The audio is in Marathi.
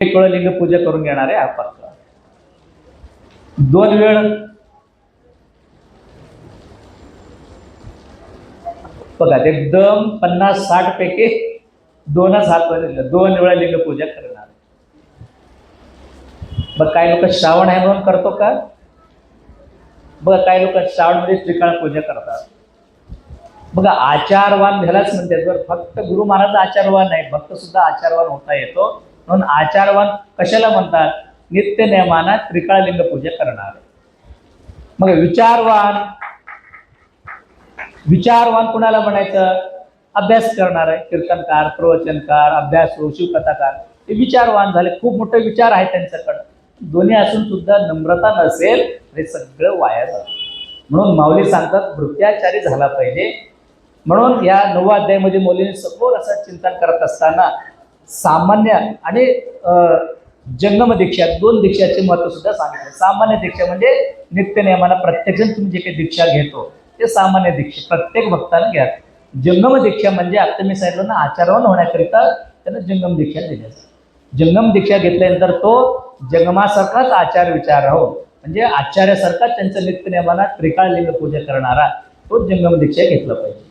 एक वेळ लिंग पूजा करून घेणार आहे आपण. 2 वेळ बघा, एकदम 50-60 पैकी 2च हात वर, 2 वेळा लिंग पूजा करणार. बघ, काही लोक श्रावण आहे म्हणून करतो का? बघा, काही लोक श्रावण मध्ये त्रिकाळ पूजा करतात. बघा, आचारवान ह्यालाच म्हणतात. बरं, फक्त गुरु महाराज आचारवान नाही, भक्त सुद्धा आचारवान होता येतो. म्हणून आचारवान कशाला म्हणतात? नित्य नियमाना त्रिकाळ लिंग पूजा करणार. मग विचारवान कुणाला म्हणायचं? अभ्यास करणार आहे, कीर्तनकार, प्रवचनकार, अभ्यासू, शिवकथाकार, हे विचारवान झाले. खूप मोठे विचार आहे त्यांच्याकडे. दोन्ही असून सुद्धा नम्रता नसेल हे सगळं वाया जातं. म्हणून माऊली सांगतात भृत्याचारी झाला पाहिजे. म्हणून या 9व्या अध्यायामध्ये मौलीने सखोल असं चिंतन करत असताना सामान्य आणि जंगम दीक्षा, 2 दीक्षाचे महत्व सुद्धा सांगितलं. सामान्य दीक्षा म्हणजे नित्य नियमाना प्रत्येकजण तुम्ही जे काही दीक्षा घेतो ते सामान्य दीक्षा प्रत्येक भक्ताने घ्या. जंगम दीक्षा म्हणजे आता मी सांगितलं ना, आचारवान होण्याकरिता त्यांना जंगम दीक्षा दिली जाते. जंगम दीक्षा घेतल्यानंतर तो जंगमासारखाच आचार विचार राहून, म्हणजे आचार्यासारखा त्यांचं नित्य नियमाना त्रिकाळ लिंग पूजा करणारा तो जंगम दीक्षा घेतला पाहिजे.